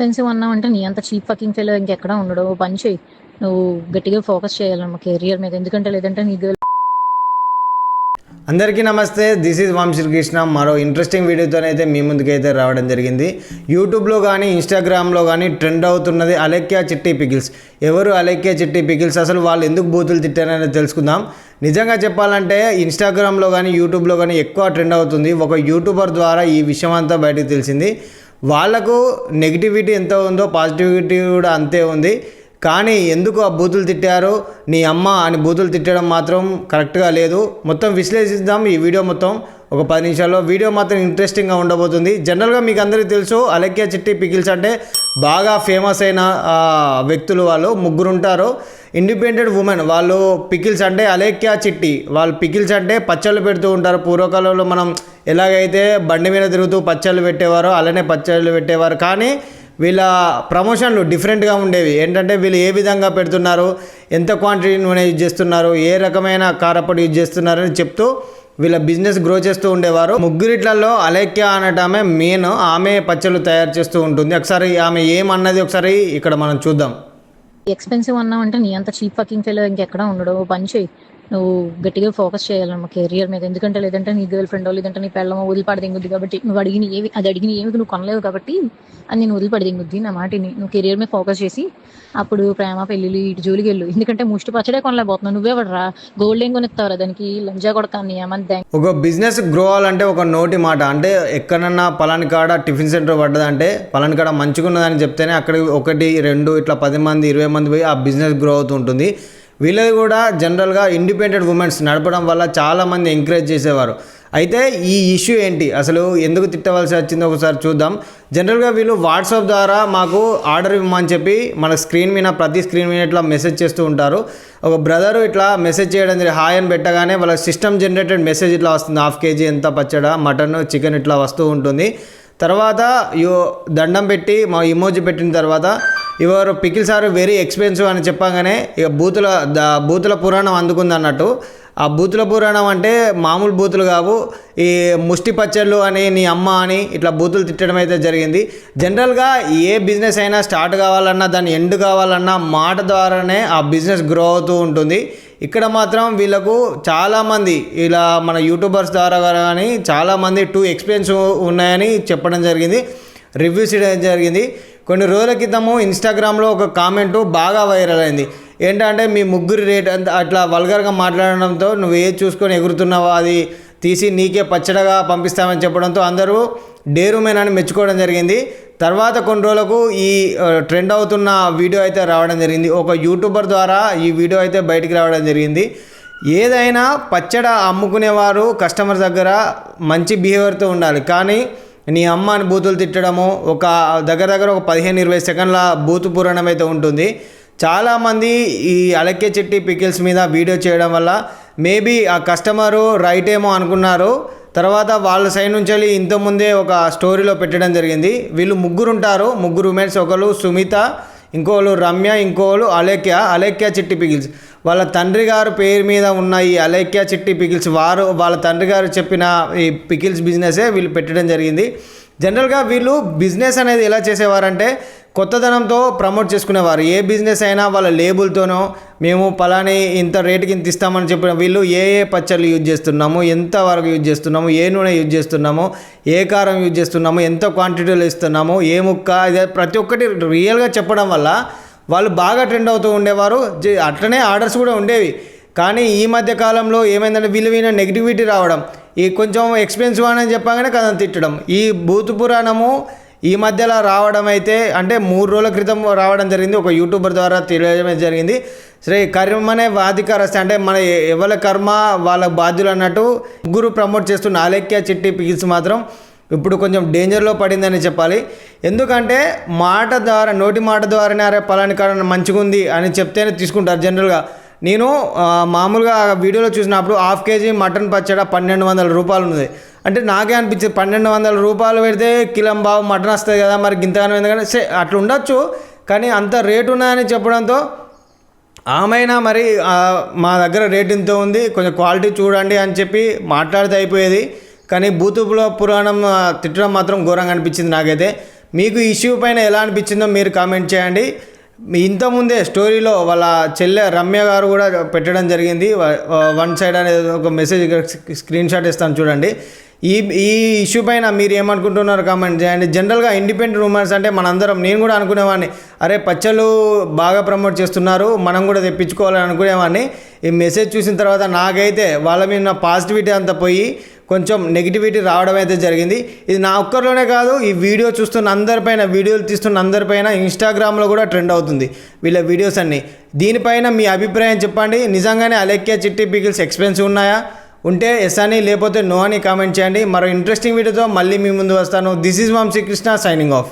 Expensive అన్నావంటే నీ అంత చీప్ ఫకింగ్ ఫెలో ఇంకెక్కడా ఉండడు. ఓ పని చెయ్యి. నువ్వు గట్టిగా ఫోకస్ చేయాలమ్మ కెరియర్ మీద. ఎందుకంటే లేదంటే నీ గర్ల్ అందరికీ నమస్తే. This is Vamshikrishna. మరో ఇంట్రెస్టింగ్ వీడియోతోనైతే మీ ముందుకైతే రావడం జరిగింది. యూట్యూబ్లో కానీ ఇన్స్టాగ్రామ్లో కానీ ట్రెండ్ అవుతున్నది అలెక్యా చిట్టి పికిల్స్. ఎవరు అలెక్యా చిట్టి పికిల్స్, అసలు వాళ్ళు ఎందుకు బూతులు తిట్టారనేది తెలుసుకుందాం. నిజంగా చెప్పాలంటే ఇన్స్టాగ్రామ్లో కానీ యూట్యూబ్లో కానీ ఎక్కువ ట్రెండ్ అవుతుంది. ఒక యూట్యూబర్ ద్వారా ఈ విషయం అంతా బయటకు తెలిసింది. వాళ్లకు నెగిటివిటీ ఎంత ఉందో పాజిటివిటీ కూడా అంతే ఉంది. కానీ ఎందుకు ఆ బూతులు తిట్టారు, నీ అమ్మ అని బూతులు తిట్టడం మాత్రం కరెక్ట్గా లేదు. మొత్తం విశ్లేషిద్దాం ఈ వీడియో మొత్తం ఒక 10 నిమిషాల్లో. వీడియో మాత్రం ఇంట్రెస్టింగ్గా ఉండబోతుంది. జనరల్గా మీకు అందరికీ తెలుసు అలెక్యా చిట్టి పికిల్స్ అంటే బాగా ఫేమస్ అయిన వ్యక్తులు. వాళ్ళు ముగ్గురు ఉంటారు, ఇండిపెండెంట్ ఉమెన్. వాళ్ళు పికిల్స్ అంటే అలెక్యా చిట్టి, వాళ్ళు పికిల్స్ అంటే పచ్చళ్ళు పెడుతూ ఉంటారు. పూర్వకాలంలో మనం ఎలాగైతే బండి మీద తిరుగుతూ పచ్చళ్ళు పెట్టేవారో అలానే పచ్చళ్ళు పెట్టేవారు. కానీ వీళ్ళ ప్రమోషన్లు డిఫరెంట్గా ఉండేవి. ఏంటంటే వీళ్ళు ఏ విధంగా పెడుతున్నారు, ఎంత క్వాంటిటీ నూనె యూజ్ చేస్తున్నారు, ఏ రకమైన కారపొడి యూజ్ చేస్తున్నారని చెప్తూ వీళ్ళ బిజినెస్ గ్రో చేస్తూ ఉండేవారు. ముగ్గురిట్లలో అలెక్యా అనటమే మెయిన్. ఆమె పచ్చళ్ళు తయారు చేస్తూ ఉంటుంది. ఒకసారి ఆమె ఏమన్నది ఒకసారి ఇక్కడ మనం చూద్దాం. ఎక్స్‌పెన్సివ్ అన్నావంటే నీ అంత చీప్ ఫకింగ్ ఫెలో ఇంకెక్కడా ఉండడు. ఓ పని చెయ్యి. నువ్వు గట్టిగా ఫోకస్ చేయాలమ్మ కెరియర్ మీద. ఎందుకంటే లేదంటే నీ గర్ల్ ఫ్రెండో లేదంటే నీ పెళ్ళమో వదిలిపడి దింగుద్ది. కాబట్టి నువ్వు అడిగిన ఏమి నువ్వు కొనలేవు కాబట్టి అది నేను వదిలిపడి దింగుద్ది. నా మాటిని నువ్వు కెరియర్ మీద ఫోకస్ చేసి అప్పుడు ప్రేమ పెళ్ళిళ్ళు ఇటు జోలికి వెళ్ళు. ఎందుకంటే ముష్టి పచ్చడే కొనలేకపోతున్నావు. నువ్వే పడరా గోల్డ్ ఏం కొనిస్తావురా దానికి లంజా కొడకాన్ని ఏమంత. ఒక బిజినెస్ గ్రో అవ్వాలంటే ఒక నోటి మాట అంటే ఎక్కడన్నా పలాని కాడ టిఫిన్ సెంటర్ పడ్డదంటే పలాని కాడ మంచిగా ఉన్నదని చెప్తేనే అక్కడ 1, 2 ఇట్లా 10 మంది 20 మంది పోయి ఆ బిజినెస్ గ్రో అవుతూ ఉంటుంది. వీళ్ళది కూడా జనరల్గా ఇండిపెండెంట్ ఉమెన్స్ నడపడం వల్ల చాలామంది ఎంకరేజ్ చేసేవారు. అయితే ఈ ఇష్యూ ఏంటి, అసలు ఎందుకు తిట్టవలసి వచ్చిందో ఒకసారి చూద్దాం. జనరల్గా వీళ్ళు వాట్సాప్ ద్వారా మాకు ఆర్డర్ ఇవ్వమని చెప్పి మన స్క్రీన్ మీద ప్రతి స్క్రీన్ మీద ఇట్లా మెసేజ్ చేస్తూ ఉంటారు. ఒక బ్రదరు ఇట్లా మెసేజ్ చేయడం జరిగి హాయ్ అని పెట్టగానే వాళ్ళ సిస్టమ్ జనరేటెడ్ మెసేజ్ ఇట్లా వస్తుంది. 1/2 kg ఎంత పచ్చడా, మటన్, చికెన్ ఇట్లా వస్తూ ఉంటుంది. తర్వాత దండం పెట్టి మా ఇమోజీ పెట్టిన తర్వాత your pickles are very expensive అని చెప్పగానే ఇక బూతుల పురాణం అందుకుంది అన్నట్టు. ఆ బూతుల పురాణం అంటే మామూలు బూతులు కావు. ఈ ముష్టి పచ్చళ్ళు అని నీ అమ్మ అని ఇట్లా బూతులు తిట్టడం అయితే జరిగింది. జనరల్గా ఏ బిజినెస్ అయినా స్టార్ట్ కావాలన్నా దాని ఎండ్ కావాలన్నా మాట ద్వారానే ఆ బిజినెస్ గ్రో అవుతూ ఉంటుంది. ఇక్కడ మాత్రం వీళ్ళకు చాలామంది ఇలా మన యూట్యూబర్స్ ద్వారా కానీ చాలామంది టూ ఎక్స్పెన్సివ్ ఉన్నాయని చెప్పడం జరిగింది, రివ్యూస్ ఇవ్వడం జరిగింది. కొన్ని రోజుల క్రితము ఇన్స్టాగ్రామ్లో ఒక కామెంటు బాగా వైరల్ అయింది. ఏంటంటే మీ ముగ్గురి రేట్ అంత అట్లా వల్గర్గా మాట్లాడడంతో నువ్వు ఏది చూసుకొని ఎగురుతున్నావో అది తీసి నీకే పచ్చడగా పంపిస్తామని చెప్పడంతో అందరూ డేరుమేన్ అని మెచ్చుకోవడం జరిగింది. తర్వాత కొన్ని రోజులకు ఈ ట్రెండ్ అవుతున్న వీడియో అయితే రావడం జరిగింది. ఒక యూట్యూబర్ ద్వారా ఈ వీడియో అయితే బయటికి రావడం జరిగింది. ఏదైనా పచ్చడ అమ్ముకునేవారు కస్టమర్ దగ్గర మంచి బిహేవియర్తో ఉండాలి. కానీ నీ అమ్మ అని బూతులు తిట్టడము ఒక దగ్గర ఒక 15-20 సెకండ్ల బూతు పురాణం అయితే ఉంటుంది. చాలామంది ఈ అలెక్యా చిట్టి పికిల్స్ మీద వీడియో చేయడం వల్ల మేబీ ఆ కస్టమరు రైట్ ఏమో అనుకున్నారు. తర్వాత వాళ్ళ సైడ్ నుంచి వెళ్ళి ఇంతకుముందే ఒక స్టోరీలో పెట్టడం జరిగింది. వీళ్ళు ముగ్గురు ఉంటారు, ముగ్గురు ఉమెన్స్. ఒకరు సుమిత, ఇంకోళ్ళు రమ్య, ఇంకోళ్ళు అలెక్యా చిట్టి పికిల్స్. వాళ్ళ తండ్రి గారు పేరు మీద ఉన్న ఈ అలెక్యా చిట్టి పికిల్స్ వాళ్ళ తండ్రి గారు చెప్పిన ఈ పికిల్స్ బిజినెసే వీళ్ళు పెట్టడం జరిగింది. జనరల్గా వీళ్ళు బిజినెస్ అనేది ఎలా చేసేవారంటే కొత్తదనంతో ప్రమోట్ చేసుకునేవారు. ఏ బిజినెస్ అయినా వాళ్ళ లేబుల్తోనో మేము పలాని ఇంత రేటుకి ఇంత ఇస్తామని చెప్పిన వీళ్ళు ఏ పచ్చళ్ళు యూజ్ చేస్తున్నాము, ఎంత వరకు యూజ్ చేస్తున్నాము, ఏ నూనె యూజ్ చేస్తున్నాము, ఏ కారం యూజ్ చేస్తున్నాము, ఎంత క్వాంటిటీలో ఇస్తున్నాము, ఏ ముక్క, ఇదే ప్రతి ఒక్కటి రియల్గా చెప్పడం వల్ల వాళ్ళు బాగా ట్రెండ్ అవుతూ ఉండేవారు. అట్లనే ఆర్డర్స్ కూడా ఉండేవి. కానీ ఈ మధ్య కాలంలో ఏమైందంటే వీళ్ళ నెగిటివిటీ రావడం, ఈ కొంచెం ఎక్స్పెన్సివ్ అని చెప్పగానే కథ తిట్టడం, ఈ బూతు పురాణము ఈ మధ్యలో రావడం అయితే అంటే 3 రోజుల క్రితం రావడం జరిగింది. ఒక యూట్యూబర్ ద్వారా తెలియజేయడం జరిగింది. సరే కర్మనే వాధికారస్తే అంటే మన ఎవరి కర్మ వాళ్ళ బాధ్యులు అన్నట్టు ముగ్గురు ప్రమోట్ చేస్తున్న అలెక్యా చిట్టి పికిల్స్ మాత్రం ఇప్పుడు కొంచెం డేంజర్లో పడిందని చెప్పాలి. ఎందుకంటే నోటి మాట ద్వారానే అరే పలాని కారణం మంచిగా ఉంది అని చెప్తేనే తీసుకుంటారు. జనరల్గా నేను మామూలుగా వీడియోలో చూసినప్పుడు 1/2 kg మటన్ పచ్చడ 1200 రూపాయలు ఉంది. అంటే నాకే అనిపించింది 1200 రూపాయలు పెడితే కిలం బావు మటన్ వస్తుంది కదా, మరి గింతగానో ఎందుకంటే అట్లా ఉండొచ్చు. కానీ అంత రేటు ఉన్నదని చెప్పడంతో ఆమెనా మరి మా దగ్గర రేట్ ఇంత ఉంది, కొంచెం క్వాలిటీ చూడండి అని చెప్పి మాట్లాడితే అయిపోయేది. కానీ బూతుల పురాణం తిట్టడం మాత్రం ఘోరంగా అనిపించింది నాకైతే. మీకు ఈ ఇష్యూ పైన ఎలా అనిపించిందో మీరు కామెంట్ చేయండి. ఇంతకుముందే స్టోరీలో వాళ్ళ చెల్లె రమ్య గారు కూడా పెట్టడం జరిగింది. వన్ సైడ్ అనేది ఒక మెసేజ్ స్క్రీన్ షాట్ ఇస్తాను చూడండి. ఈ ఇష్యూ పైన మీరు ఏమనుకుంటున్నారు కామెంట్ చేయండి. జనరల్గా ఇండిపెండెంట్ రూమర్స్ అంటే మనందరం, నేను కూడా అనుకునేవాడిని, అరే పచ్చళ్ళు బాగా ప్రమోట్ చేస్తున్నారు, మనం కూడా తెప్పించుకోవాలని అనుకునేవాడిని. ఈ మెసేజ్ చూసిన తర్వాత నాకైతే వాళ్ళ మీద పాజిటివిటీ అంతా పోయి కొంచెం నెగిటివిటీ రావడం అయితే జరిగింది. ఇది నా ఒక్కరిలోనే కాదు, ఈ వీడియో చూస్తున్న అందరిపైన, వీడియోలు తీస్తున్న అందరిపైన ఇన్స్టాగ్రామ్లో కూడా ట్రెండ్ అవుతుంది వీళ్ళ వీడియోస్ అన్నీ. దీనిపైన మీ అభిప్రాయం చెప్పండి. నిజంగానే అలెక్య చిట్టి పికిల్స్ ఎక్స్పెన్సివ్ ఉన్నాయా? ఉంటే ఎస్ అని, లేకపోతే నో అని కామెంట్ చేయండి. మరో ఇంట్రెస్టింగ్ వీడియోతో మళ్ళీ మీ ముందు వస్తాను. This is Vamshi Krishna signing of.